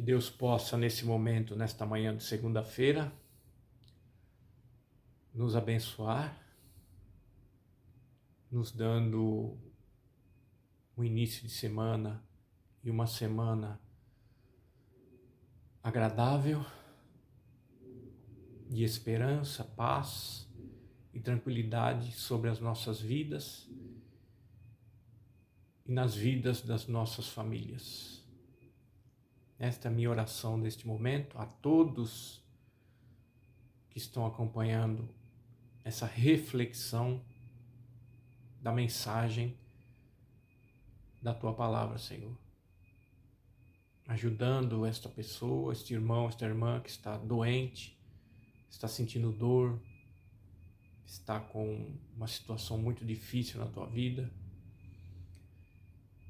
Deus possa, nesse momento, nesta manhã de segunda-feira, nos abençoar, nos dando um início de semana e uma semana agradável, de esperança, paz e tranquilidade sobre as nossas vidas e nas vidas das nossas famílias. Esta é a minha oração neste momento a todos que estão acompanhando essa reflexão da mensagem da Tua Palavra, Senhor. Ajudando esta pessoa, este irmão, esta irmã que está doente, está sentindo dor, está com uma situação muito difícil na tua vida.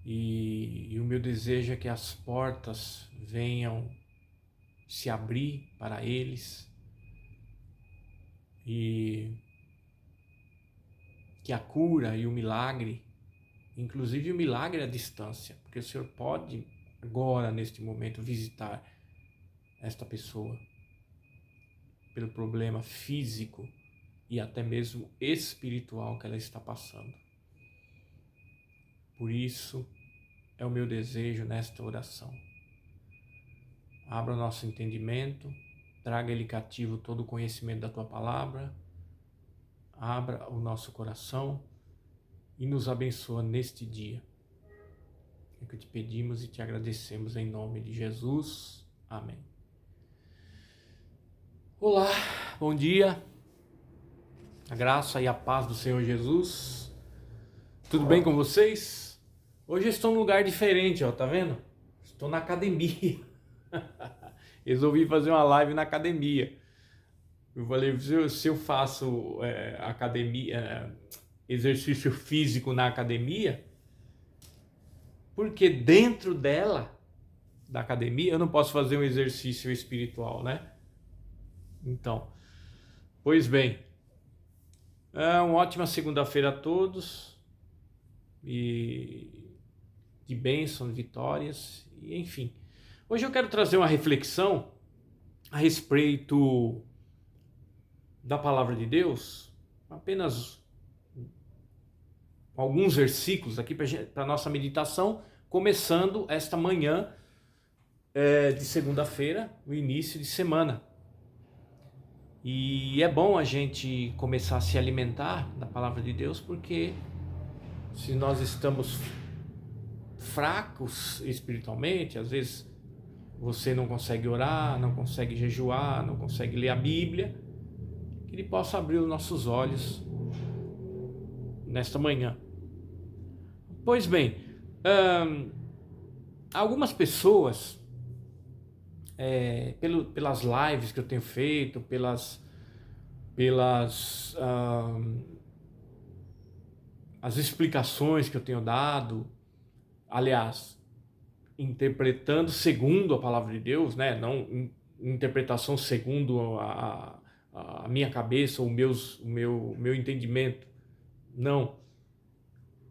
E o meu desejo é que as portas venham se abrir para eles e que a cura e o milagre, inclusive o milagre à distância, porque o Senhor pode agora, neste momento, visitar esta pessoa pelo problema físico e até mesmo espiritual que ela está passando. Por isso, é o meu desejo nesta oração. Abra o nosso entendimento, traga ele cativo todo o conhecimento da Tua Palavra, abra o nosso coração e nos abençoa neste dia. É o que te pedimos e te agradecemos em nome de Jesus. Amém. Olá, bom dia. A graça e a paz do Senhor Jesus. Tudo bem com vocês? Hoje eu estou num lugar diferente, ó, tá vendo? Estou na academia. Resolvi fazer uma live na academia. Eu falei, se eu faço exercício físico na academia, porque dentro dela, da academia, eu não posso fazer um exercício espiritual, né? Então, pois bem, uma ótima segunda-feira a todos, e de bênçãos, vitórias, e enfim. Hoje eu quero trazer uma reflexão a respeito da Palavra de Deus, apenas alguns versículos aqui para a nossa meditação, começando esta manhã de segunda-feira, o início de semana. E é bom a gente começar a se alimentar da Palavra de Deus, porque se nós estamos fracos espiritualmente, às vezes você não consegue orar, não consegue jejuar, não consegue ler a Bíblia, que Ele possa abrir os nossos olhos nesta manhã. Pois bem, algumas pessoas, pelas lives que eu tenho feito, as explicações que eu tenho dado, aliás, interpretando segundo a palavra de Deus, né? Não interpretação segundo a minha cabeça ou o meu entendimento, não,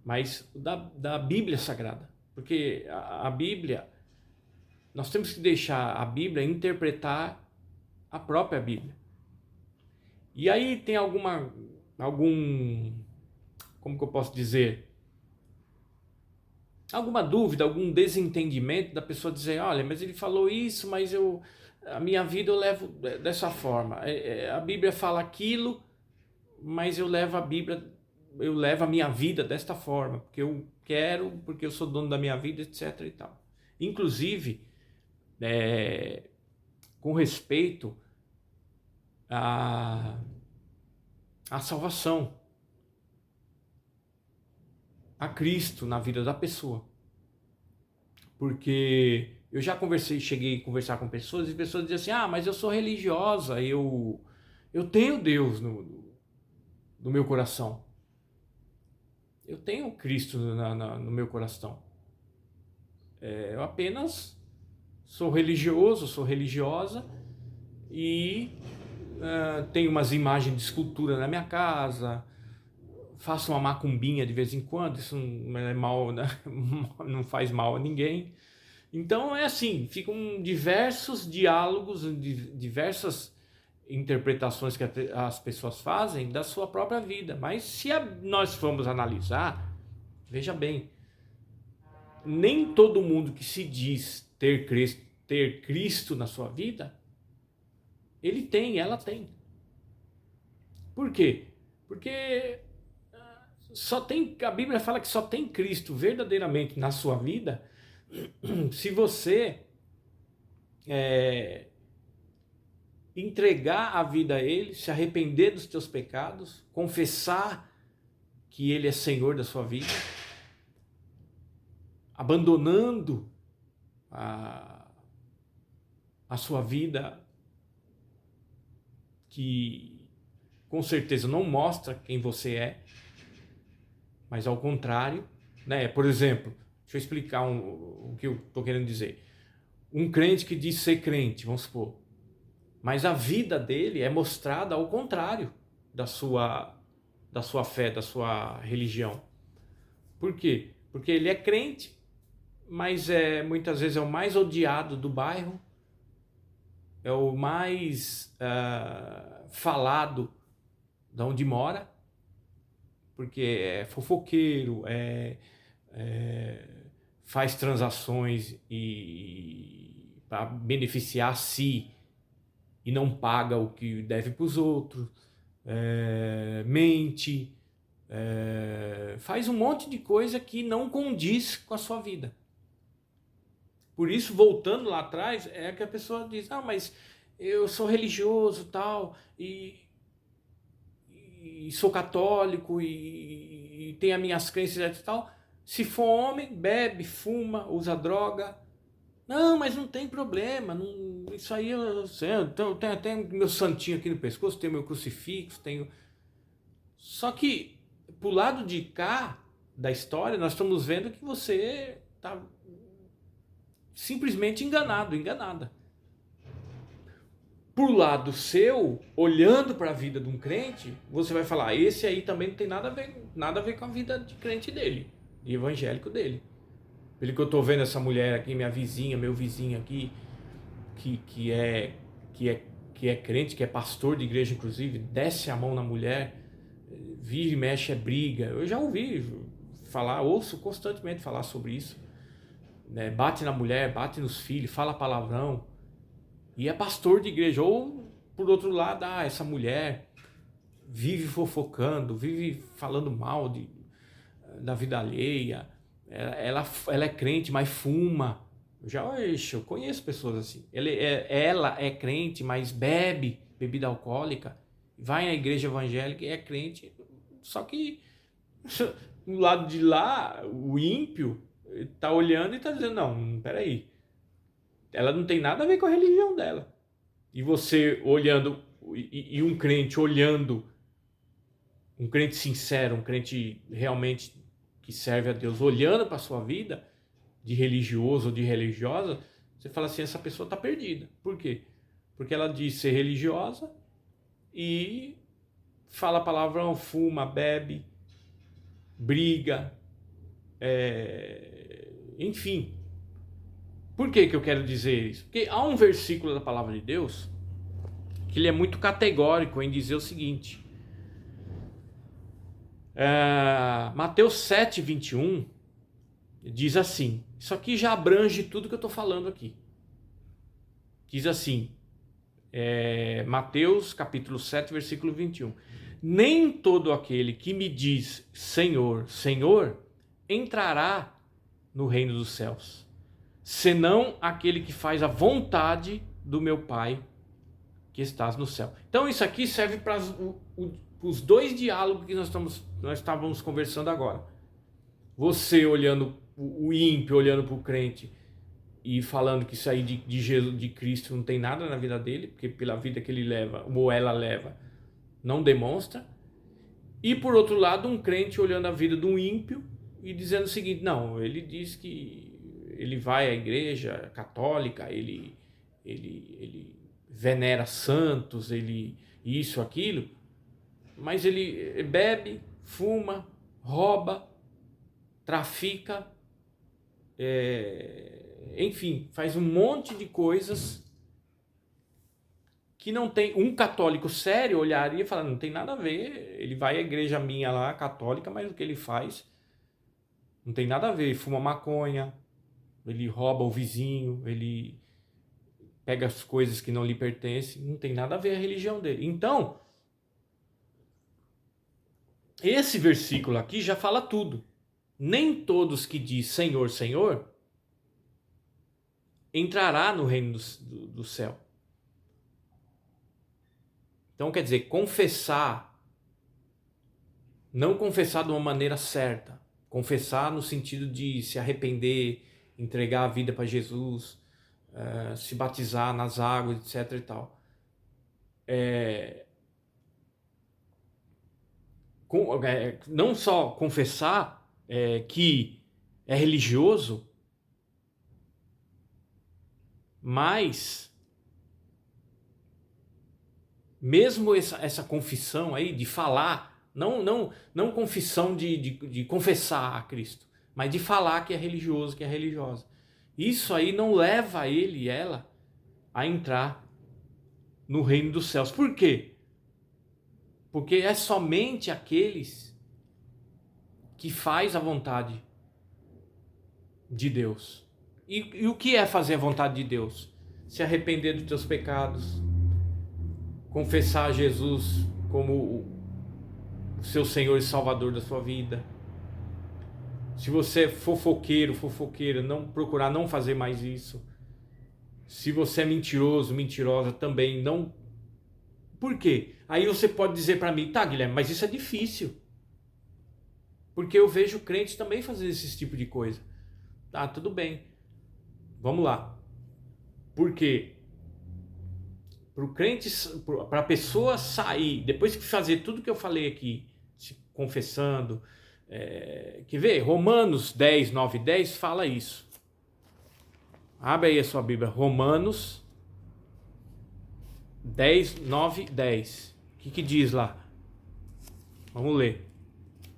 mas da Bíblia Sagrada, porque a Bíblia, nós temos que deixar a Bíblia interpretar a própria Bíblia. E aí tem como que eu posso dizer? Alguma dúvida, algum desentendimento da pessoa dizer, olha, mas ele falou isso, mas a minha vida eu levo dessa forma. A Bíblia fala aquilo, mas eu levo a minha vida desta forma, porque eu quero, porque eu sou dono da minha vida, etc. e tal. Inclusive, com respeito à salvação, a Cristo na vida da pessoa. Porque eu já cheguei a conversar com pessoas, e pessoas dizem assim, mas eu sou religiosa, eu tenho Deus no meu coração. Eu tenho Cristo no meu coração. Eu apenas sou religioso, sou religiosa e tenho umas imagens de escultura na minha casa, faço uma macumbinha de vez em quando, isso não é mal, né? Não faz mal a ninguém. Então é assim, ficam diversos diálogos, diversas interpretações que as pessoas fazem da sua própria vida. Mas se nós formos analisar, veja bem, nem todo mundo que se diz ter Cristo na sua vida, ela tem. Por quê? Porque a Bíblia fala que só tem Cristo verdadeiramente na sua vida se você entregar a vida a Ele, se arrepender dos teus pecados, confessar que Ele é Senhor da sua vida, abandonando a sua vida, que com certeza não mostra quem você é, mas ao contrário, né? Por exemplo, deixa eu explicar o que eu estou querendo dizer. Um crente que diz ser crente, vamos supor, mas a vida dele é mostrada ao contrário da sua fé, da sua religião. Por quê? Porque ele é crente, mas muitas vezes é o mais odiado do bairro, é o mais falado de onde mora, porque é fofoqueiro, faz transações para beneficiar a si e não paga o que deve para os outros, mente, faz um monte de coisa que não condiz com a sua vida. Por isso, voltando lá atrás, é que a pessoa diz, mas eu sou religioso tal, e sou católico e tenho as minhas crenças e tal. Se for homem, bebe, fuma, usa droga. Não, mas não tem problema. Não, isso aí eu tenho até meu santinho aqui no pescoço, tenho meu crucifixo, tenho. Só que pro lado de cá da história, nós estamos vendo que você está simplesmente enganada. Por lado seu, olhando para a vida de um crente, você vai falar, esse aí também não tem nada a ver com a vida de crente dele, de evangélico dele. Pelo que eu estou vendo essa mulher aqui, minha vizinha, meu vizinho aqui, que é crente, que é pastor de igreja inclusive, desce a mão na mulher, vive e mexe, briga. Eu já ouvi ouço constantemente falar sobre isso, né? Bate na mulher, bate nos filhos, fala palavrão. E é pastor de igreja. Ou, por outro lado, essa mulher vive fofocando, vive falando mal da vida alheia. Ela é crente, mas fuma. Eu conheço pessoas assim. Ela é crente, mas bebe bebida alcoólica. Vai na igreja evangélica e é crente. Só que do lado de lá, o ímpio está olhando e está dizendo, não, peraí. Ela não tem nada a ver com a religião dela. E você olhando, e um crente olhando, um crente sincero, um crente realmente que serve a Deus, olhando para a sua vida, de religioso ou de religiosa, você fala assim, essa pessoa está perdida. Por quê? Porque ela diz ser religiosa e fala palavrão, fuma, bebe, briga, enfim. Por que eu quero dizer isso? Porque há um versículo da palavra de Deus que ele é muito categórico em dizer o seguinte. Mateus 7:21 diz assim, isso aqui já abrange tudo que eu estou falando aqui. Diz assim, Mateus capítulo 7, versículo 21. Nem todo aquele que me diz Senhor, Senhor, entrará no reino dos céus, senão aquele que faz a vontade do meu Pai que estás no céu. Então isso aqui serve para os dois diálogos que nós estávamos conversando agora. Você olhando, o ímpio olhando para o crente e falando que isso aí de Jesus, de Cristo não tem nada na vida dele, porque pela vida que ele leva, ou ela leva, não demonstra. E por outro lado, um crente olhando a vida de um ímpio e dizendo o seguinte, não, ele diz que ele vai à igreja católica, ele venera santos, ele isso, aquilo, mas ele bebe, fuma, rouba, trafica, enfim, faz um monte de coisas que não tem. Um católico sério olharia e falaria, não tem nada a ver, ele vai à igreja minha lá, católica, mas o que ele faz não tem nada a ver, ele fuma maconha, ele rouba o vizinho, ele pega as coisas que não lhe pertencem, não tem nada a ver a religião dele. Então, esse versículo aqui já fala tudo. Nem todos que diz Senhor, Senhor, entrará no reino do céu. Então, quer dizer, confessar, não confessar de uma maneira certa, confessar no sentido de se arrepender, entregar a vida para Jesus, se batizar nas águas, etc e tal. Não só confessar que é religioso, mas mesmo essa confissão aí de falar, não confissão de confessar a Cristo, mas de falar que é religioso, que é religiosa. Isso aí não leva ele e ela a entrar no reino dos céus. Por quê? Porque é somente aqueles que faz a vontade de Deus. E o que é fazer a vontade de Deus? Se arrepender dos teus pecados, confessar Jesus como o seu Senhor e Salvador da sua vida. Se você é fofoqueiro, fofoqueira, não procurar não fazer mais isso. Se você é mentiroso, mentirosa, também não. Por quê? Aí você pode dizer para mim, tá, Guilherme, mas isso é difícil. Porque eu vejo crentes também fazer esse tipo de coisa. Tá, tudo bem. Vamos lá. Por quê? Para a pessoa sair, depois que fazer tudo que eu falei aqui, se confessando, quer ver? Romanos 10, 9 e 10 fala isso. Abre aí a sua Bíblia. Romanos 10, 9 e 10. O que diz lá? Vamos ler.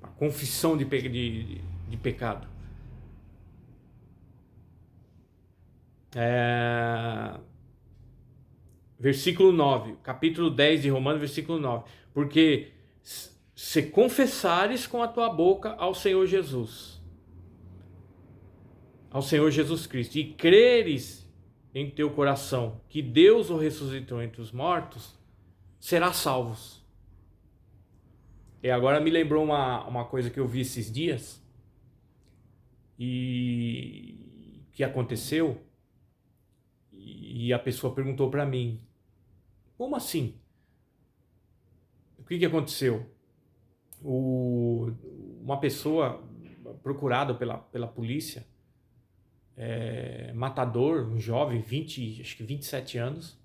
A confissão de pecado. Versículo 9, capítulo 10 de Romanos, versículo 9. Porque se confessares com a tua boca ao Senhor Jesus Cristo, e creres em teu coração que Deus o ressuscitou entre os mortos, serás salvos. E agora me lembrou uma coisa que eu vi esses dias, e que aconteceu, e a pessoa perguntou para mim, como assim? O que aconteceu? Uma pessoa procurada pela polícia, matador, um jovem, acho que 27 anos,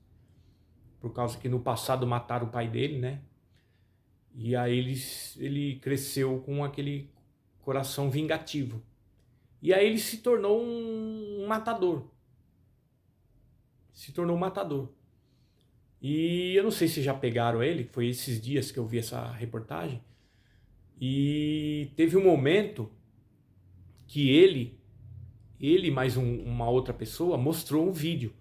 por causa que no passado mataram o pai dele, né? E aí ele cresceu com aquele coração vingativo. E aí ele se tornou um matador. E eu não sei se já pegaram ele, foi esses dias que eu vi essa reportagem. E teve um momento que ele mais uma outra pessoa mostrou um vídeo.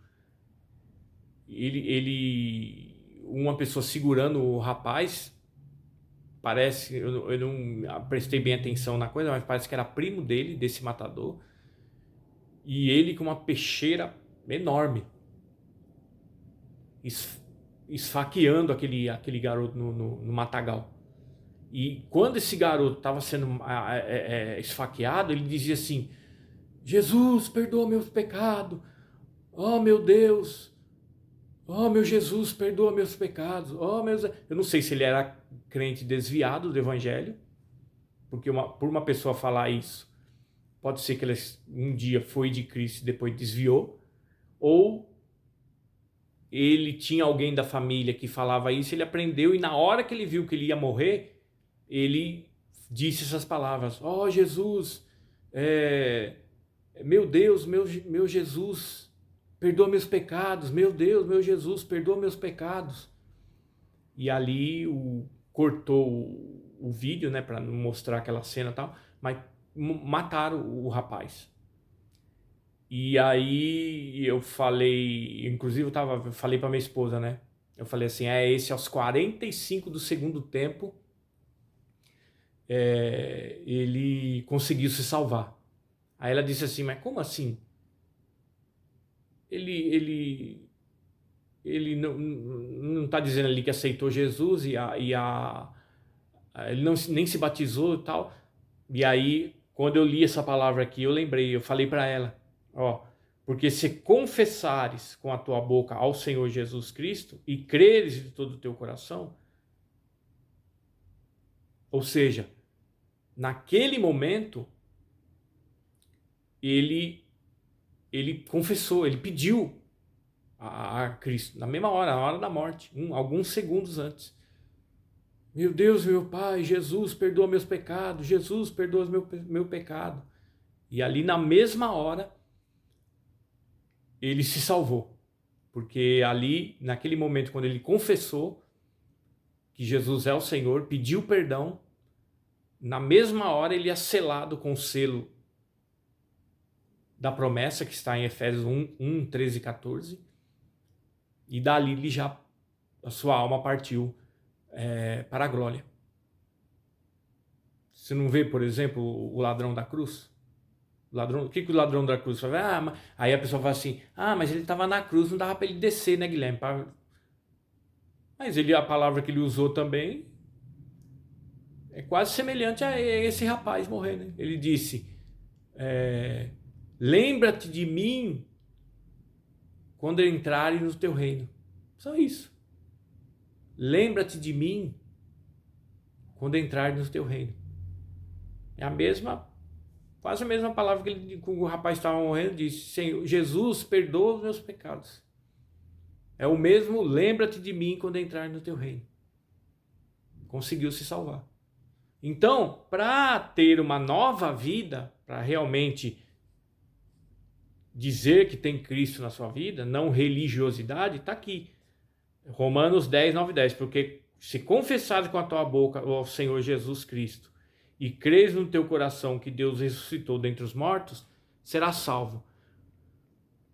Uma pessoa segurando o rapaz, parece, eu não prestei bem atenção na coisa, mas parece que era primo dele, desse matador. E ele com uma peixeira enorme, esfaqueando aquele garoto no matagal. E quando esse garoto estava sendo esfaqueado, ele dizia assim: Jesus, perdoa meus pecados. Oh, meu Deus. Oh, meu Jesus, perdoa meus pecados. Oh, meus... Eu não sei se ele era crente desviado do evangelho, porque por uma pessoa falar isso, pode ser que ele um dia foi de Cristo e depois desviou, ou ele tinha alguém da família que falava isso, ele aprendeu, e na hora que ele viu que ele ia morrer, ele disse essas palavras: oh, Jesus, meu Deus, meu Jesus, perdoa meus pecados. Meu Deus, meu Jesus, perdoa meus pecados. E ali cortou o vídeo, né, para não mostrar aquela cena e tal, mas mataram o rapaz. E aí eu falei, inclusive eu falei para minha esposa, né? Eu falei assim, esse aos 45 do segundo tempo, ele conseguiu se salvar. Aí ela disse assim, mas como assim? Ele, ele, ele não está dizendo ali que aceitou Jesus ele não, nem se batizou e tal. E aí, quando eu li essa palavra aqui, eu lembrei, eu falei para ela, ó, porque se confessares com a tua boca ao Senhor Jesus Cristo e creres de todo o teu coração, ou seja, naquele momento, ele confessou, ele pediu a Cristo, na mesma hora, na hora da morte, alguns segundos antes. Meu Deus, meu Pai, Jesus, perdoa meus pecados, Jesus, perdoa meu pecado. E ali na mesma hora, ele se salvou. Porque ali, naquele momento, quando ele confessou que Jesus é o Senhor, pediu perdão, na mesma hora ele é selado com o selo da promessa que está em Efésios 1, 13 e 14. E dali a sua alma partiu para a glória. Você não vê, por exemplo, o ladrão da cruz? O que o ladrão da cruz fala? Aí a pessoa fala assim, mas ele estava na cruz, não dava para ele descer, né, Guilherme? Mas a palavra que ele usou também é quase semelhante a esse rapaz morrer, né? Ele disse, lembra-te de mim quando eu entrar no teu reino. Só isso. Lembra-te de mim quando eu entrar no teu reino. É quase a mesma palavra que o rapaz estava morrendo, disse, Senhor, Jesus, perdoa os meus pecados. É o mesmo, lembra-te de mim quando eu entrar no teu reino. Conseguiu se salvar. Então, para ter uma nova vida, para realmente dizer que tem Cristo na sua vida, não religiosidade, está aqui. Romanos 10, 9 e 10. Porque se confessares com a tua boca ao Senhor Jesus Cristo e creres no teu coração que Deus ressuscitou dentre os mortos, serás salvo.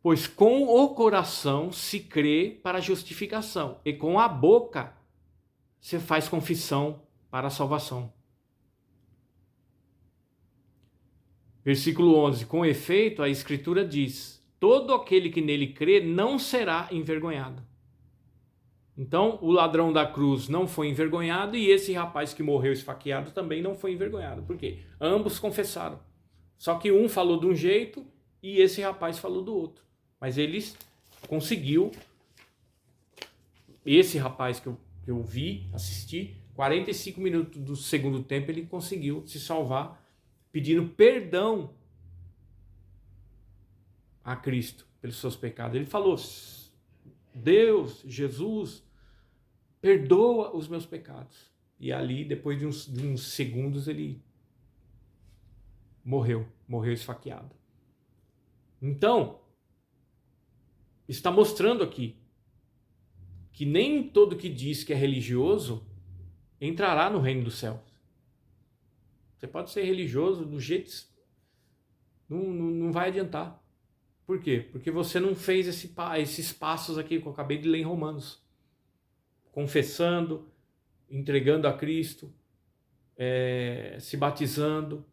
Pois com o coração se crê para a justificação, e com a boca se faz confissão para a salvação. Versículo 11. Com efeito, a Escritura diz, todo aquele que nele crê não será envergonhado. Então, o ladrão da cruz não foi envergonhado e esse rapaz que morreu esfaqueado também não foi envergonhado. Por quê? Ambos confessaram. Só que um falou de um jeito e esse rapaz falou do outro. Mas eles conseguiu, esse rapaz que eu vi, assisti, 45 minutos do segundo tempo, ele conseguiu se salvar, pedindo perdão a Cristo pelos seus pecados. Ele falou, Deus, Jesus, perdoa os meus pecados. E ali, depois de uns segundos, ele morreu esfaqueado. Então, está mostrando aqui que nem todo que diz que é religioso entrará no reino dos céus. Você pode ser religioso do jeito... Não vai adiantar. Por quê? Porque você não fez esses passos aqui que eu acabei de ler em Romanos. Confessando, entregando a Cristo, se batizando,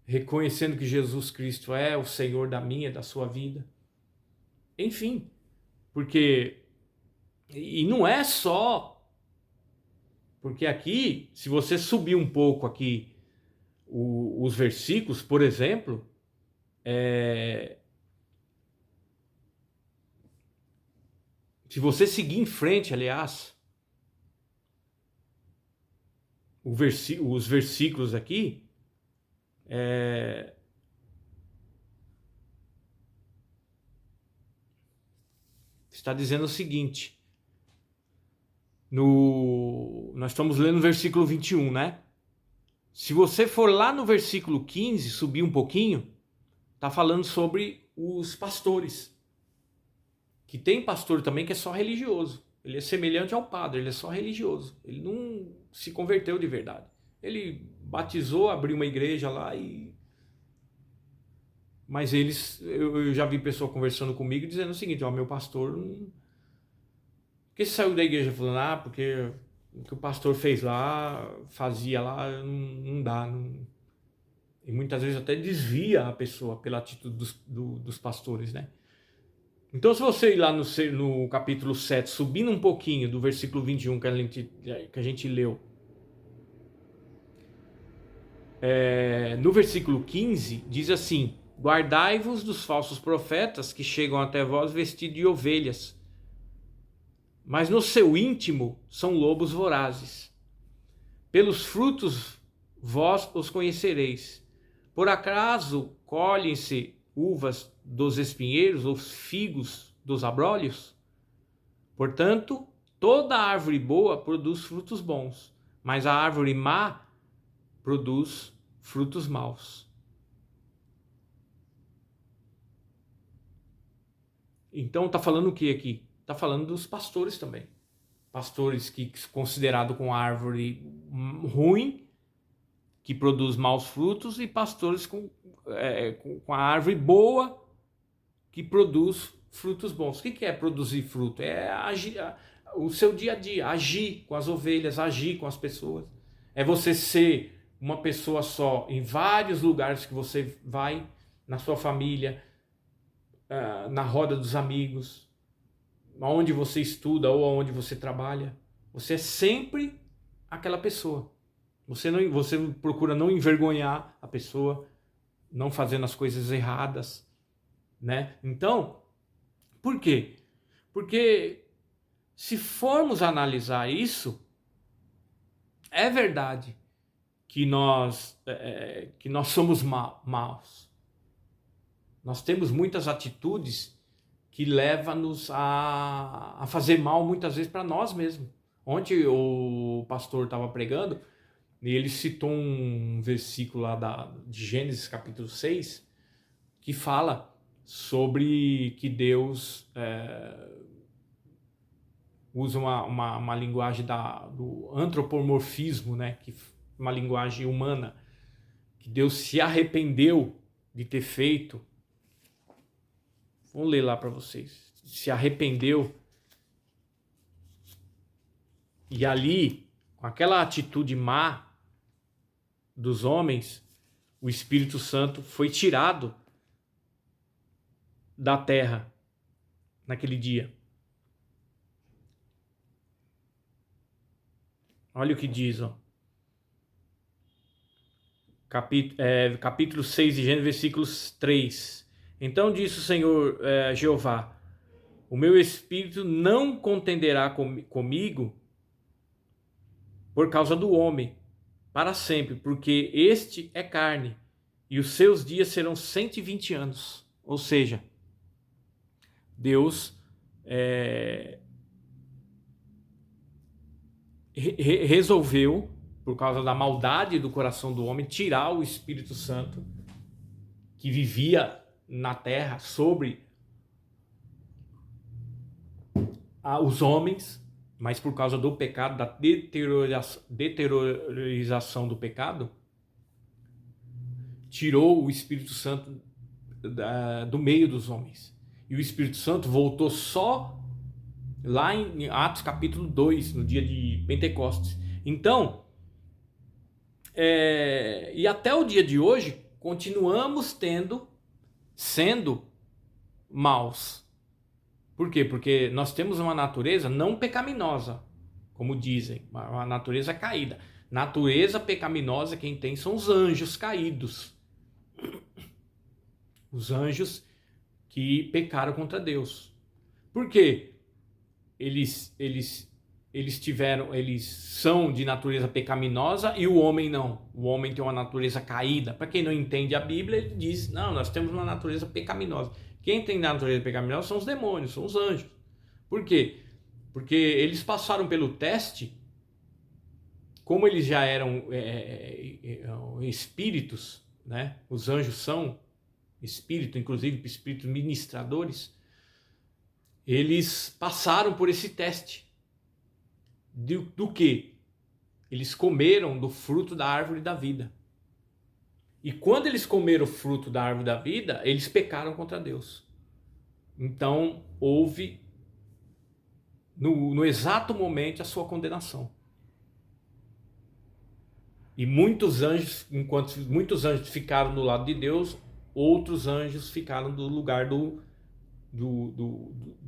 reconhecendo que Jesus Cristo é o Senhor da minha, da sua vida. Enfim, porque... E não é só... Porque aqui, se você subir um pouco aqui os versículos, por exemplo, se você seguir em frente, aliás, os versículos aqui, está dizendo o seguinte, nós estamos lendo o versículo 21, né? Se você for lá no versículo 15, subir um pouquinho, está falando sobre os pastores. Que tem pastor também que é só religioso. Ele é semelhante ao padre, ele é só religioso. Ele não se converteu de verdade. Ele batizou, abriu uma igreja lá Mas eu já vi pessoa conversando comigo dizendo o seguinte, ó, meu pastor, por que você saiu da igreja? Falando, porque o que o pastor fez lá, fazia lá, não dá. Não... E muitas vezes até desvia a pessoa pela atitude dos pastores, né? Então, se você ir lá no capítulo 7, subindo um pouquinho do versículo 21 que a gente leu, no versículo 15, diz assim: guardai-vos dos falsos profetas que chegam até vós vestidos de ovelhas, mas no seu íntimo são lobos vorazes. Pelos frutos vós os conhecereis. Por acaso colhem-se uvas dos espinheiros ou figos dos abrolhos? Portanto, toda árvore boa produz frutos bons, mas a árvore má produz frutos maus. Então está falando o que aqui? Está falando dos pastores também. Pastores que considerado com árvore ruim, que produz maus frutos, e pastores com a árvore boa, que produz frutos bons. O que é produzir fruto? É agir, o seu dia a dia, agir com as ovelhas, agir com as pessoas. É você ser uma pessoa só em vários lugares que você vai, na sua família, na roda dos amigos, onde você estuda ou onde você trabalha. Você é sempre aquela pessoa. Você procura não envergonhar a pessoa, não fazendo as coisas erradas, né? Então, por quê? Porque se formos analisar isso, é verdade que nós somos maus. Nós temos muitas atitudes que levam-nos a fazer mal muitas vezes para nós mesmos. Ontem o pastor estava pregando e ele citou um versículo lá de Gênesis capítulo 6 que fala sobre que Deus usa uma linguagem do antropomorfismo, né? Uma linguagem humana, que Deus se arrependeu de ter feito. Vou ler lá para vocês. Se arrependeu. E ali, com aquela atitude má dos homens, o Espírito Santo foi tirado da terra naquele dia. Olha o que diz, ó. Capítulo 6 de Gênesis, versículos 3. Então disse o Senhor Jeová: o meu espírito não contenderá comigo por causa do homem, para sempre, porque este é carne, e os seus dias serão 120 anos. Ou seja, Deus resolveu, por causa da maldade do coração do homem, tirar o Espírito Santo que vivia na terra sobre os homens, mas por causa do pecado, da deteriorização do pecado, tirou o Espírito Santo do meio dos homens. E o Espírito Santo voltou só lá em Atos capítulo 2, no dia de Pentecostes. Então, e até o dia de hoje, continuamos sendo maus. Por quê? Porque nós temos uma natureza não pecaminosa, como dizem, uma natureza caída. Natureza pecaminosa quem tem são os anjos caídos. Os anjos que pecaram contra Deus. Por quê? Eles são de natureza pecaminosa e o homem não. O homem tem uma natureza caída. Para quem não entende a Bíblia, ele diz: não, nós temos uma natureza pecaminosa. Quem tem natureza pecaminosa são os demônios, são os anjos. Por quê? Porque eles passaram pelo teste, como eles já eram espíritos, né? Os anjos são espírito, inclusive espíritos ministradores. Eles passaram por esse teste. Do que? Eles comeram do fruto da árvore da vida. E quando eles comeram o fruto da árvore da vida, eles pecaram contra Deus. Então houve no exato momento a sua condenação. E muitos anjos, enquanto muitos anjos ficaram do lado de Deus, outros anjos ficaram do lugar do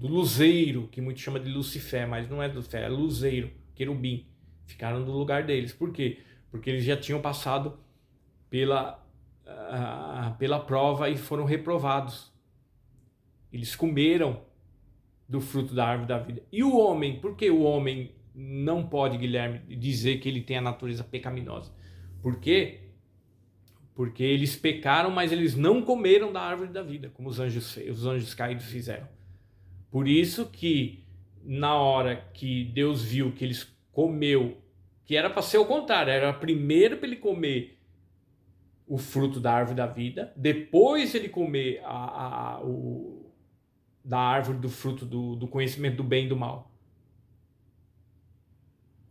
luzeiro, que muitos chamam de Lucifer, mas não é Lucifer, é luzeiro, querubim. Ficaram do lugar deles. Por quê? Porque eles já tinham passado pela prova e foram reprovados. Eles comeram do fruto da árvore da vida. E o homem, por que o homem não pode, Guilherme, dizer que ele tem a natureza pecaminosa? Por quê? Porque eles pecaram, mas eles não comeram da árvore da vida, como os anjos caídos fizeram. Por isso que na hora que Deus viu que eles comeu, que era para ser o contrário, era primeiro para ele comer o fruto da árvore da vida, depois ele comer da árvore do fruto do conhecimento do bem e do mal.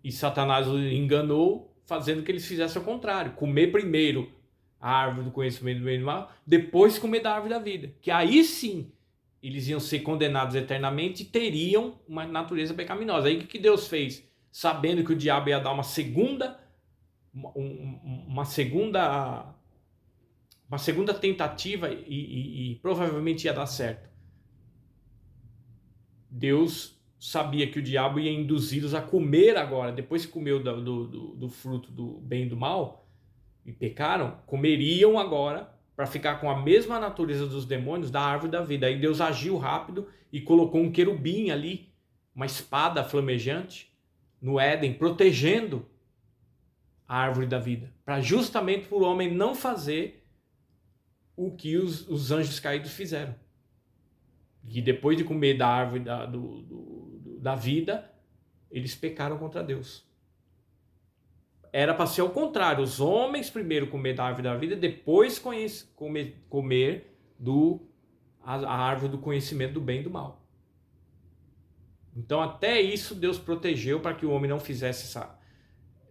E Satanás os enganou, fazendo que eles fizessem o contrário, comer primeiro a árvore do conhecimento do bem e do mal, depois comer da árvore da vida, que aí sim eles iam ser condenados eternamente e teriam uma natureza pecaminosa. Aí o que Deus fez? Sabendo que o diabo ia dar uma segunda tentativa e provavelmente ia dar certo. Deus sabia que o diabo ia induzi-los a comer agora, depois que comeu do fruto do bem e do mal e pecaram, comeriam agora para ficar com a mesma natureza dos demônios da árvore da vida. Aí Deus agiu rápido e colocou um querubim ali, uma espada flamejante no Éden, protegendo a árvore da vida, para justamente o homem não fazer o que os anjos caídos fizeram. E depois de comer da árvore da vida, eles pecaram contra Deus. Era para ser ao contrário, os homens primeiro comer da árvore da vida, depois comer a árvore do conhecimento do bem e do mal. Então até isso Deus protegeu para que o homem não fizesse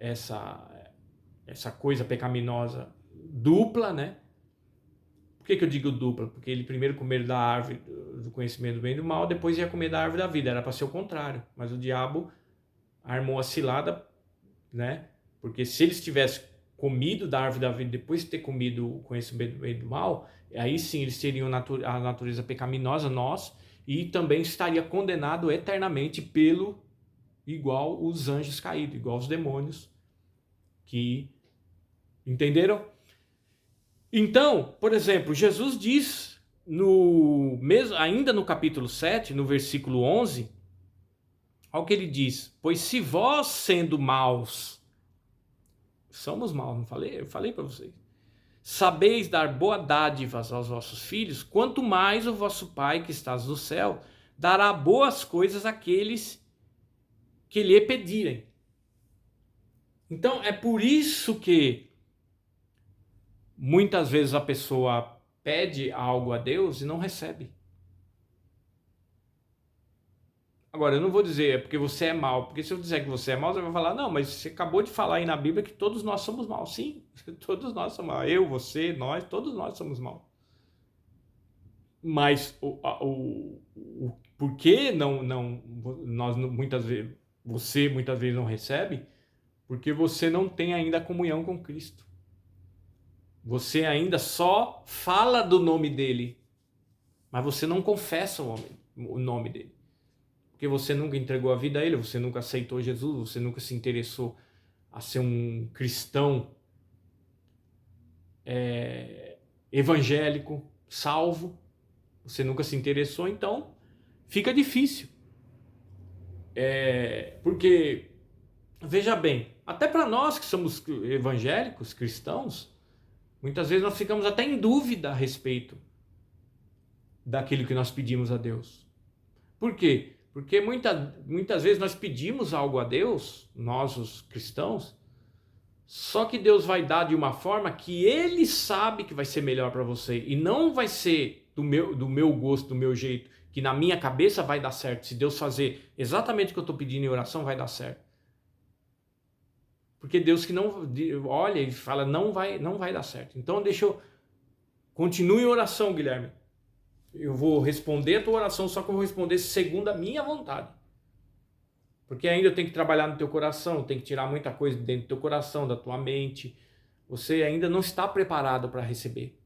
essa coisa pecaminosa dupla, né? Por que eu digo dupla? Porque ele primeiro comer da árvore do conhecimento do bem e do mal, depois ia comer da árvore da vida. Era para ser o contrário. Mas o diabo armou a cilada, né? Porque se eles tivessem comido da árvore da vida depois de ter comido o conhecimento do bem e do mal, aí sim eles teriam a natureza pecaminosa, nós, e também estaria condenado eternamente igual os anjos caídos, igual os demônios que entenderam? Então, por exemplo, Jesus diz ainda no capítulo 7, no versículo 11, olha o que ele diz: pois se vós, sendo maus, somos maus, não falei? Eu falei para vocês. Sabeis dar boa dádivas aos vossos filhos, quanto mais o vosso Pai que estás no céu dará boas coisas àqueles que lhe pedirem. Então é por isso que muitas vezes a pessoa pede algo a Deus e não recebe. Agora, eu não vou dizer é porque você é mau, porque se eu dizer que você é mau, você vai falar, não, mas você acabou de falar aí na Bíblia que todos nós somos maus. Sim, todos nós somos maus. Eu, você, nós, todos nós somos maus. Mas por que nós muitas vezes, você muitas vezes não recebe? Porque você não tem ainda a comunhão com Cristo. Você ainda só fala do nome dele, mas você não confessa o nome dele. Porque você nunca entregou a vida a ele, você nunca aceitou Jesus, você nunca se interessou a ser um cristão evangélico, salvo. Você nunca se interessou, então fica difícil. Porque, veja bem, até para nós que somos evangélicos, cristãos, muitas vezes nós ficamos até em dúvida a respeito daquilo que nós pedimos a Deus. Por quê? Porque muitas vezes nós pedimos algo a Deus, nós os cristãos, só que Deus vai dar de uma forma que Ele sabe que vai ser melhor para você. E não vai ser do meu gosto, do meu jeito, que na minha cabeça vai dar certo. Se Deus fazer exatamente o que eu estou pedindo em oração, vai dar certo. Porque Deus que não olha e fala, não vai dar certo. Então continue em oração, Guilherme. Eu vou responder a tua oração, só que eu vou responder segundo a minha vontade. Porque ainda eu tenho que trabalhar no teu coração, tem que tirar muita coisa dentro do teu coração, da tua mente. Você ainda não está preparado para receber.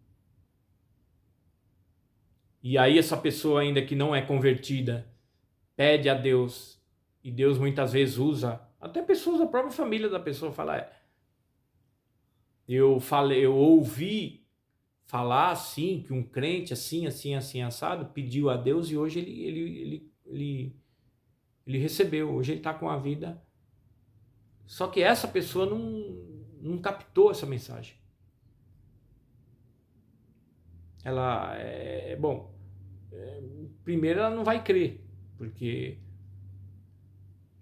E aí essa pessoa ainda que não é convertida, pede a Deus, e Deus muitas vezes usa, até pessoas da própria família da pessoa fala, eu ouvi falar assim, que um crente assim, assado, pediu a Deus e hoje ele recebeu, hoje ele está com a vida. Só que essa pessoa não captou essa mensagem. Ela, primeiro ela não vai crer, porque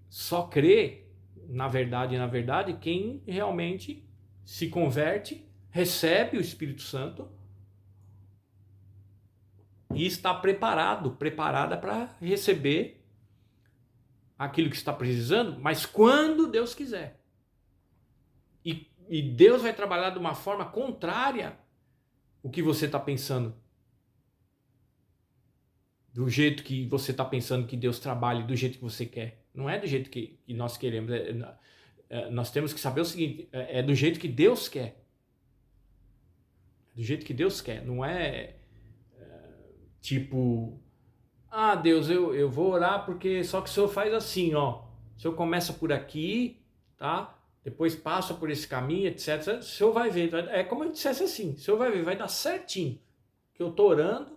só crê, na verdade, quem realmente se converte, recebe o Espírito Santo e está preparada para receber aquilo que está precisando, mas quando Deus quiser. E Deus vai trabalhar de uma forma contrária ao que você está pensando. Do jeito que você está pensando que Deus trabalhe, do jeito que você quer. Não é do jeito que nós queremos. Nós temos que saber o seguinte, é do jeito que Deus quer. Do jeito que Deus quer. Não é tipo, Deus, eu vou orar porque só que o Senhor faz assim, ó. O Senhor começa por aqui, tá? Depois passa por esse caminho, etc. O Senhor vai ver. É como eu dissesse assim, o Senhor vai ver, vai dar certinho. Que eu estou orando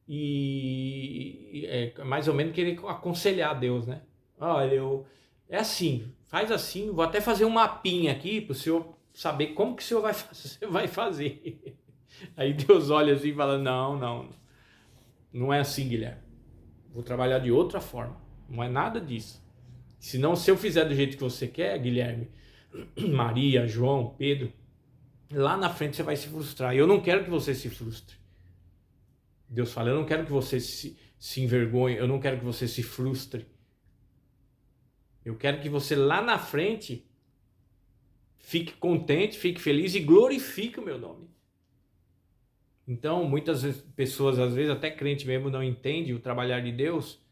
e é mais ou menos querer aconselhar a Deus, né? Olha, é assim, faz assim, vou até fazer um mapinha aqui para o Senhor saber como que o Senhor vai fazer. Aí Deus olha assim e fala, não é assim, Guilherme. Vou trabalhar de outra forma. Não é nada disso. Senão, se eu fizer do jeito que você quer, Guilherme, Maria, João, Pedro, lá na frente você vai se frustrar. E eu não quero que você se frustre. Deus fala, eu não quero que você se envergonhe, eu não quero que você se frustre. Eu quero que você lá na frente fique contente, fique feliz e glorifique o meu nome. Então, muitas pessoas, às vezes até crente mesmo, não entende o trabalhar de Deus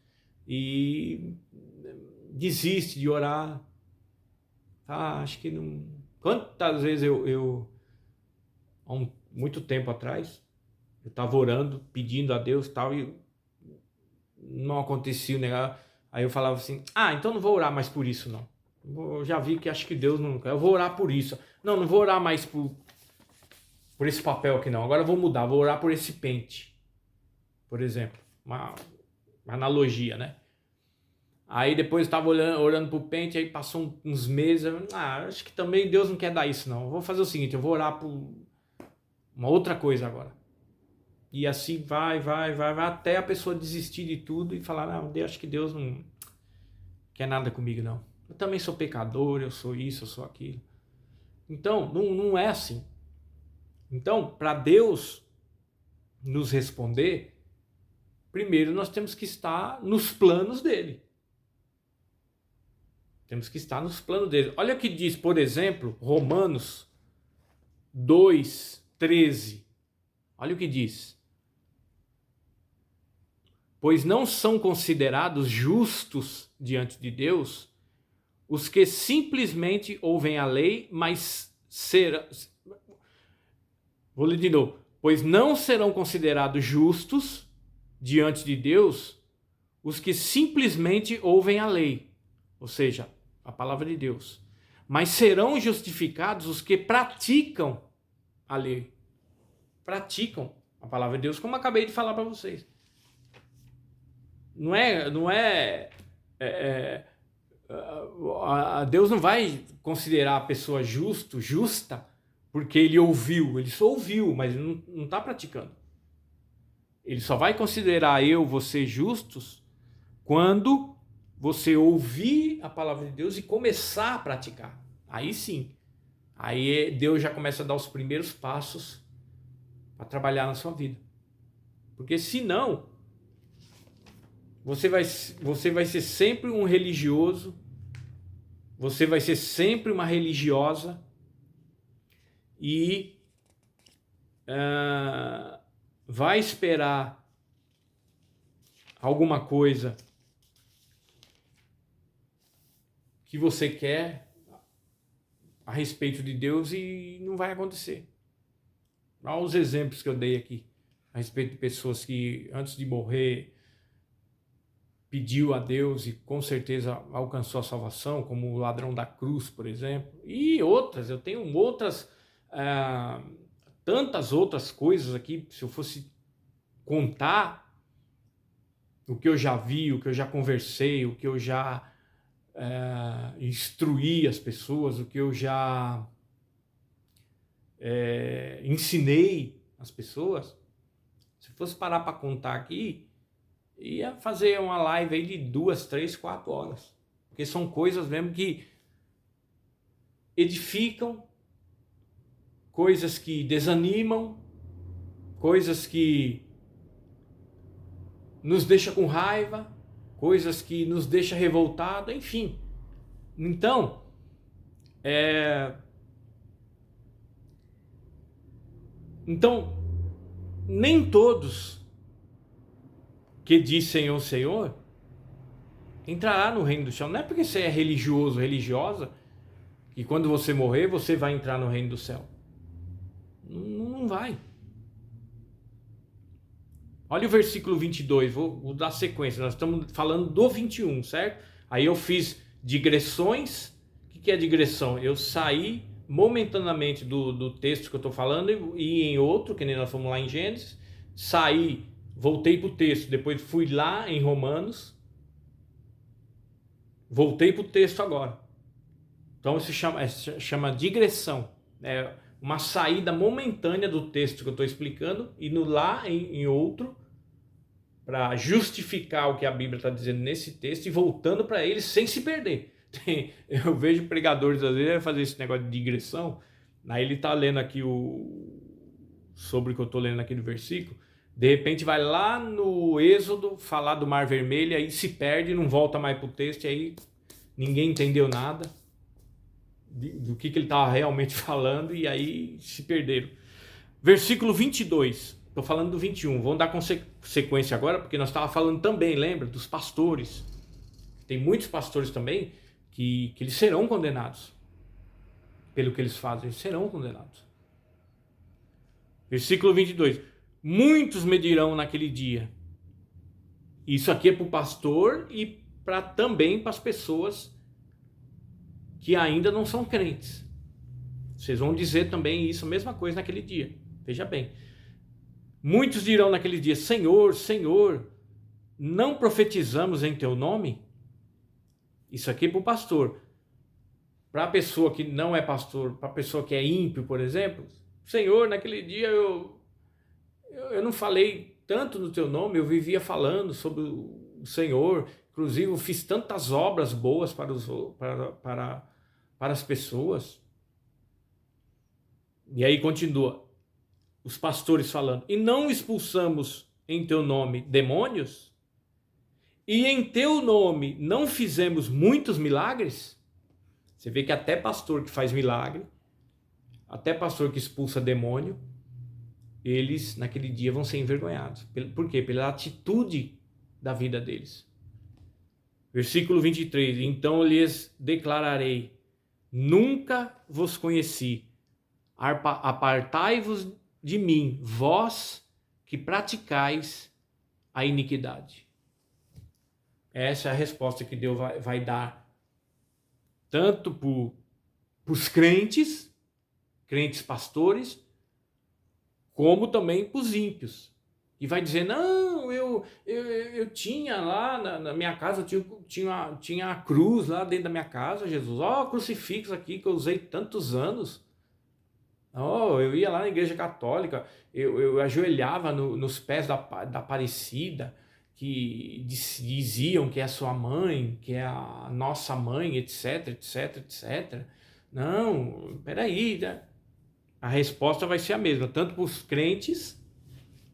e desiste de orar. Acho que não... Quantas vezes há muito tempo atrás, eu estava orando, pedindo a Deus tal, e não acontecia o negócio. Aí eu falava assim, então não vou orar mais por isso, não. Eu já vi que acho que Deus não quer. Eu vou orar por isso. Não vou orar mais por esse papel aqui, não. Agora eu vou mudar, vou orar por esse pente. Por exemplo, uma analogia, né? Aí depois eu estava orando pro pente, aí passou uns meses, acho que também Deus não quer dar isso, não. Eu vou fazer o seguinte, eu vou orar por uma outra coisa agora. E assim vai, até a pessoa desistir de tudo e falar, acho que Deus não quer nada comigo, não. Eu também sou pecador, eu sou isso, eu sou aquilo. Então, não é assim. Então, para Deus nos responder, primeiro nós temos que estar nos planos dele. Temos que estar nos planos dele. Olha o que diz, por exemplo, Romanos 2:13. Olha o que diz. Pois não são considerados justos diante de Deus os que simplesmente ouvem a lei, mas serão... Vou ler de novo. Pois não serão considerados justos diante de Deus os que simplesmente ouvem a lei, ou seja, a palavra de Deus, mas serão justificados os que praticam a lei. Praticam a palavra de Deus, como acabei de falar para vocês. Deus não vai considerar a pessoa justa, porque ele só ouviu, mas não está praticando. Ele só vai considerar você justos quando você ouvir a palavra de Deus e começar a praticar. Aí sim, aí Deus já começa a dar os primeiros passos para trabalhar na sua vida. Porque senão, você vai ser sempre um religioso, você vai ser sempre uma religiosa e vai esperar alguma coisa que você quer a respeito de Deus e não vai acontecer. Olha os exemplos que eu dei aqui a respeito de pessoas que antes de morrer pediu a Deus e com certeza alcançou a salvação, como o ladrão da cruz, por exemplo, e outras. Eu tenho outras, tantas outras coisas aqui. Se eu fosse contar o que eu já vi, o que eu já conversei, o que eu já instruí as pessoas, o que eu já ensinei as pessoas, se fosse parar para contar aqui, ia fazer uma live aí de 2, 3, 4 horas. Porque são coisas mesmo que edificam, coisas que desanimam, coisas que nos deixam com raiva, coisas que nos deixam revoltados, enfim. Então, nem todos que diz Senhor, Senhor, entrará no reino do céu. Não é porque você é religioso, religiosa, que quando você morrer, você vai entrar no reino do céu. Não vai. Olha o versículo 22, vou dar sequência. Nós estamos falando do 21, certo? Aí eu fiz digressões. O que é digressão? Eu saí momentaneamente do texto que eu estou falando e em outro, que nem nós fomos lá em Gênesis. Saí, voltei para o texto, depois fui lá em Romanos. Voltei para o texto agora. Então isso chama digressão. É uma saída momentânea do texto que eu estou explicando, indo lá em outro, para justificar o que a Bíblia está dizendo nesse texto e voltando para ele sem se perder. Eu vejo pregadores às vezes fazer esse negócio de digressão, aí ele está lendo aqui sobre o que eu estou lendo naquele versículo, de repente vai lá no Êxodo falar do Mar Vermelho, aí se perde, não volta mais para o texto, e aí ninguém entendeu nada do que ele estava realmente falando, e aí se perderam. Versículo 22, estou falando do 21, vamos dar sequência agora, porque nós estávamos falando também, lembra, dos pastores. Tem muitos pastores também que eles serão condenados pelo que eles fazem, eles serão condenados. Versículo 22, muitos me dirão naquele dia. Isso aqui é para o pastor e também para as pessoas que ainda não são crentes. Vocês vão dizer também isso, a mesma coisa naquele dia. Veja bem. Muitos dirão naquele dia, Senhor, Senhor, não profetizamos em teu nome? Isso aqui é para o pastor. Para a pessoa que não é pastor, para a pessoa que é ímpio, por exemplo, Senhor, naquele dia eu não falei tanto no teu nome, eu vivia falando sobre o Senhor, inclusive eu fiz tantas obras boas para as pessoas. E aí continua, os pastores falando, e não expulsamos em teu nome demônios? E em teu nome não fizemos muitos milagres? Você vê que até pastor que faz milagre, até pastor que expulsa demônio, eles naquele dia vão ser envergonhados. Por quê? Pela atitude da vida deles. Versículo 23, então lhes declararei, nunca vos conheci, apartai-vos de mim, vós que praticais a iniquidade. Essa é a resposta que Deus vai dar, tanto para os crentes pastores, como também para os ímpios. E vai dizer, não, eu tinha lá na minha casa, tinha a cruz lá dentro da minha casa, Jesus. Ó, o crucifixo aqui que eu usei tantos anos. Oh, eu ia lá na igreja católica, eu ajoelhava nos pés da Aparecida, que diziam que é a sua mãe, que é a nossa mãe, etc, etc, etc. Não, peraí, né? A resposta vai ser a mesma, tanto para os crentes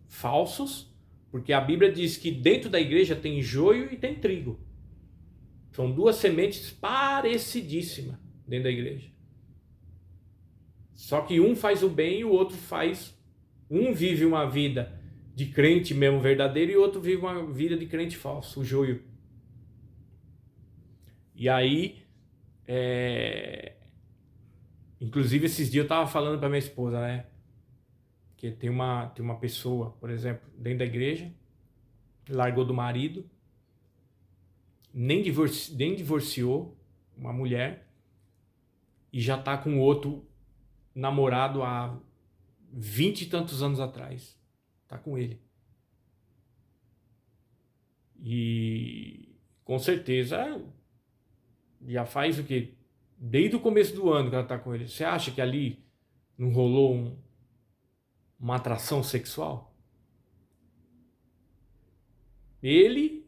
falsos, porque a Bíblia diz que dentro da igreja tem joio e tem trigo. São duas sementes parecidíssimas dentro da igreja. Só que um faz o bem e o outro faz... Um vive uma vida de crente mesmo verdadeiro e o outro vive uma vida de crente falso, o joio. E aí, inclusive esses dias eu estava falando para minha esposa, né? Que tem uma pessoa, por exemplo, dentro da igreja, largou do marido, nem divorciou, uma mulher, e já está com outro namorado há 20 e tantos anos atrás. Está com ele. E com certeza já faz o quê? Desde o começo do ano que ela está com ele. Você acha que ali não rolou uma atração sexual? Ele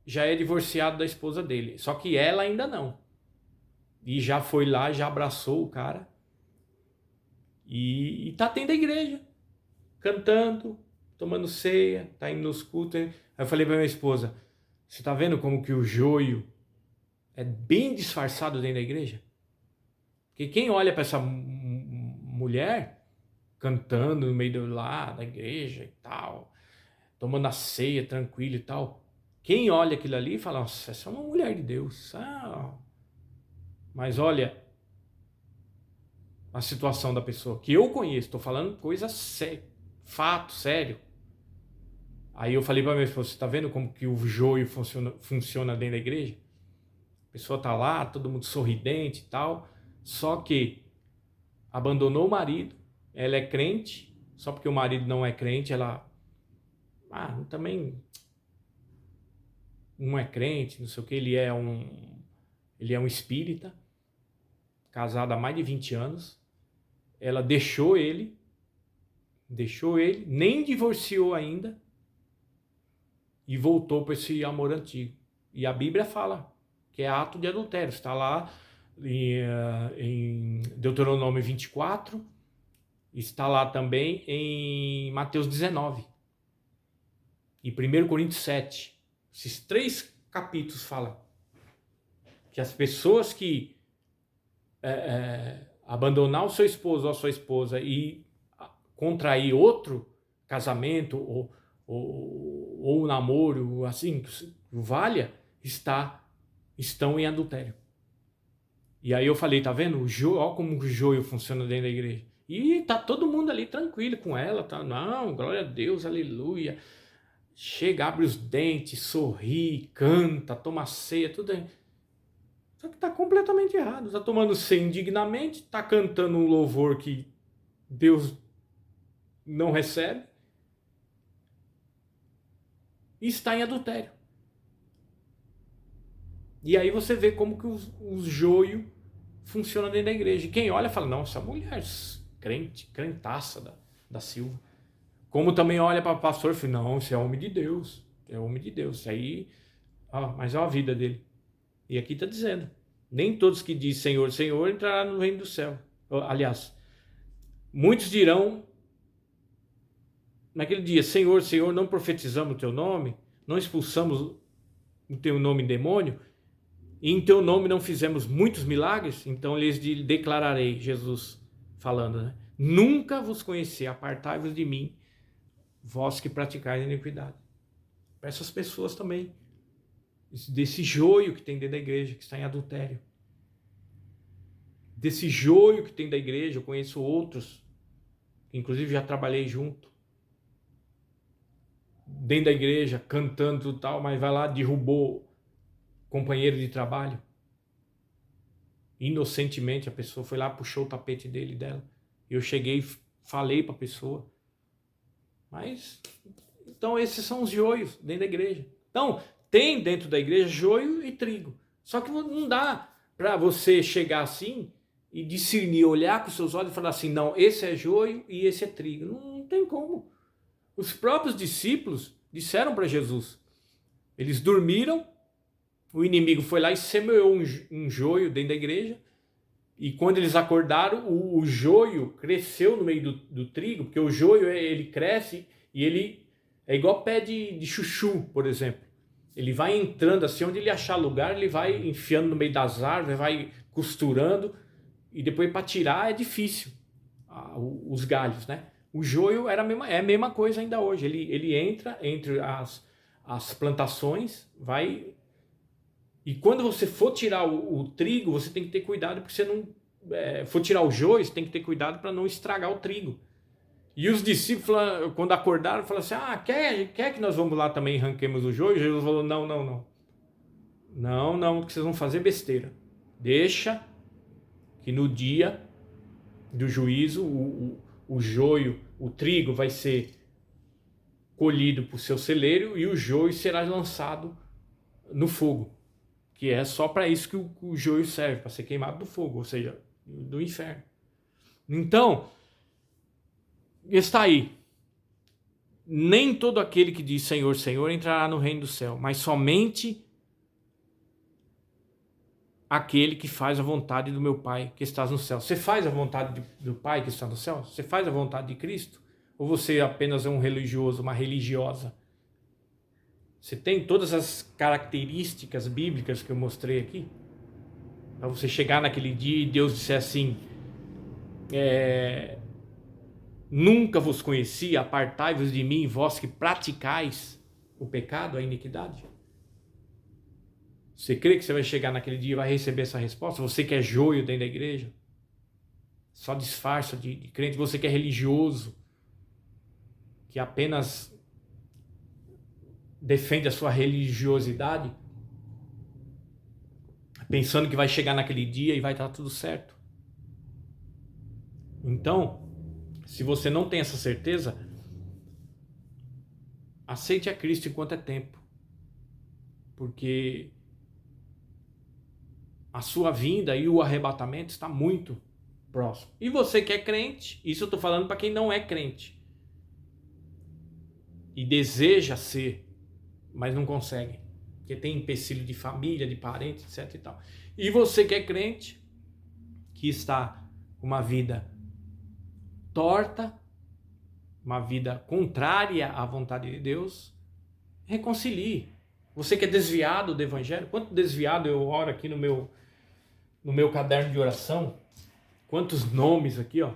já é divorciado da esposa dele, só que ela ainda não. E já foi lá, já abraçou o cara. E tá dentro da igreja, cantando, tomando ceia, tá indo nos cultos. Aí eu falei pra minha esposa, você tá vendo como que o joio é bem disfarçado dentro da igreja? Porque quem olha para essa mulher cantando no meio da igreja e tal, tomando a ceia tranquilo e tal, quem olha aquilo ali fala, nossa, essa é uma mulher de Deus. Mas olha a situação da pessoa que eu conheço, estou falando coisa séria, fato, sério. Aí eu falei para minha esposa, você está vendo como que o joio funciona dentro da igreja? A pessoa está lá, todo mundo sorridente e tal, só que abandonou o marido, ela é crente, só porque o marido não é crente, ela também não é crente, não sei o que, ele é um espírita, casado há mais de 20 anos, ela deixou ele, nem divorciou ainda, e voltou para esse amor antigo. E a Bíblia fala que é ato de adultério, está lá em Deuteronômio 24, está lá também em Mateus 19 e 1 Coríntios 7. Esses 3 capítulos falam que as pessoas que abandonar o seu esposo ou a sua esposa e contrair outro casamento ou namoro, assim, valha, estão em adultério. E aí eu falei, tá vendo? Olha como o joio funciona dentro da igreja. E tá todo mundo ali tranquilo com ela, tá? Não, glória a Deus, aleluia. Chega, abre os dentes, sorri, canta, toma ceia, tudo aí. Só que tá completamente errado. Tá tomando ceia indignamente, tá cantando um louvor que Deus não recebe e está em adultério. E aí você vê como que o joio funciona dentro da igreja. E quem olha fala, não, essa mulher crentaça da Silva. Como também olha para o pastor e fala, não, esse é homem de Deus. É homem de Deus. Aí, mas olha a vida dele. E aqui está dizendo, nem todos que dizem Senhor, Senhor entrarão no reino do céu. Aliás, muitos dirão naquele dia, Senhor, Senhor, não profetizamos o teu nome, não expulsamos o teu nome em demônio, e em teu nome não fizemos muitos milagres, então lhes declararei, Jesus falando, né? Nunca vos conheci, apartai-vos de mim, vós que praticais a iniquidade. Para essas pessoas também, desse joio que tem dentro da igreja, que está em adultério. Desse joio que tem da igreja, eu conheço outros, inclusive já trabalhei junto, dentro da igreja, cantando e tal, mas vai lá, derrubou companheiro de trabalho. Inocentemente a pessoa foi lá, puxou o tapete dela. Eu cheguei, falei para a pessoa. Mas, então esses são os joios dentro da igreja. Então, tem dentro da igreja joio e trigo. Só que não dá para você chegar assim e discernir, olhar com seus olhos e falar assim, não, esse é joio e esse é trigo. Não tem como. Os próprios discípulos disseram para Jesus. Eles dormiram, o inimigo foi lá e semeou um joio dentro da igreja. E quando eles acordaram, o joio cresceu no meio do trigo, porque o joio ele cresce e ele é igual pé de chuchu, por exemplo. Ele vai entrando assim, onde ele achar lugar, ele vai enfiando no meio das árvores, vai costurando, e depois para tirar é difícil, os galhos, né? O joio é a mesma coisa ainda hoje, ele entra entre as plantações, vai... E quando você for tirar o trigo, você tem que ter cuidado, porque você não... for tirar o joio, você tem que ter cuidado para não estragar o trigo. E os discípulos, quando acordaram, falaram assim, quer que nós vamos lá também e arranquemos o joio? Jesus falou, não, não, não. Não, não, porque vocês vão fazer besteira. Deixa que no dia do juízo, o joio, o trigo vai ser colhido para o seu celeiro e o joio será lançado no fogo. Que é só para isso que o joio serve, para ser queimado do fogo, ou seja, do inferno. Então, está aí. Nem todo aquele que diz Senhor, Senhor entrará no reino do céu, mas somente aquele que faz a vontade do meu Pai que está no céu. Você faz a vontade do Pai que está no céu? Você faz a vontade de Cristo? Ou você apenas é um religioso, uma religiosa? Você tem todas as características bíblicas que eu mostrei aqui? Para você chegar naquele dia e Deus disser assim, nunca vos conheci, apartai-vos de mim, vós que praticais o pecado, a iniquidade. Você crê que você vai chegar naquele dia e vai receber essa resposta? Você que é joio dentro da igreja, só disfarça de crente, você que é religioso, que apenas defende a sua religiosidade, pensando que vai chegar naquele dia e vai estar tudo certo. Então, se você não tem essa certeza, aceite a Cristo enquanto é tempo, porque a sua vinda e o arrebatamento está muito próximo. E você que é crente, isso eu estou falando para quem não é crente e deseja ser, mas não consegue, porque tem empecilho de família, de parente, etc e tal. E você que é crente, que está com uma vida torta, uma vida contrária à vontade de Deus, reconcilie. Você que é desviado do evangelho, quanto desviado eu oro aqui no meu caderno de oração, quantos nomes aqui, ó,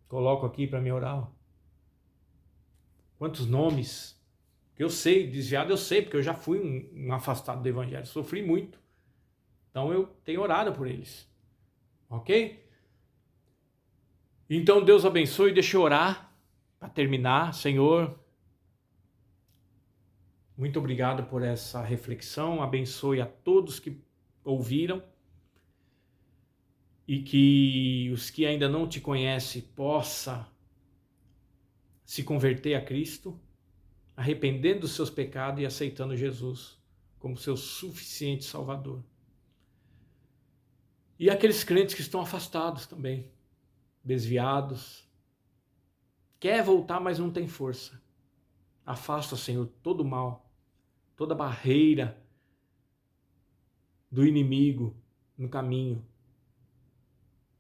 coloco aqui para me orar, ó. Quantos nomes que eu sei, desviado eu sei, porque eu já fui um afastado do evangelho, sofri muito, então eu tenho orado por eles, ok? Então Deus abençoe, deixa eu orar para terminar. Senhor, muito obrigado por essa reflexão, abençoe a todos que ouviram e que os que ainda não te conhecem possam se converter a Cristo, arrependendo dos seus pecados e aceitando Jesus como seu suficiente Salvador. E aqueles crentes que estão afastados também, desviados, quer voltar, mas não tem força. Afasta, Senhor, todo o mal, toda barreira do inimigo no caminho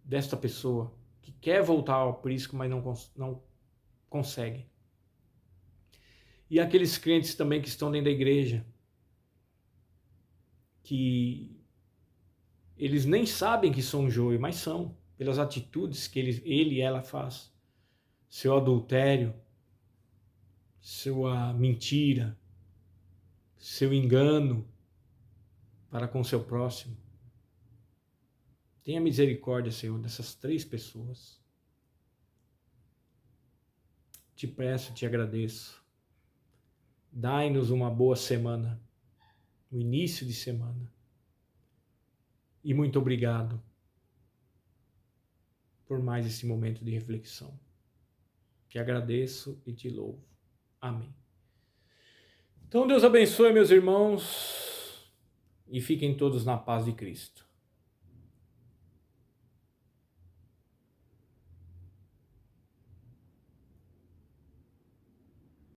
desta pessoa que quer voltar ao aprisco, mas não consegue. E aqueles crentes também que estão dentro da igreja, que eles nem sabem que são joio, mas são, pelas atitudes que ele e ela faz. Seu adultério, sua mentira, seu engano para com seu próximo. Tenha misericórdia, Senhor, dessas 3 pessoas. Te peço, te agradeço. Dai-nos uma boa semana, um início de semana. E muito obrigado por mais esse momento de reflexão. Te agradeço e te louvo. Amém. Então Deus abençoe, meus irmãos, e fiquem todos na paz de Cristo.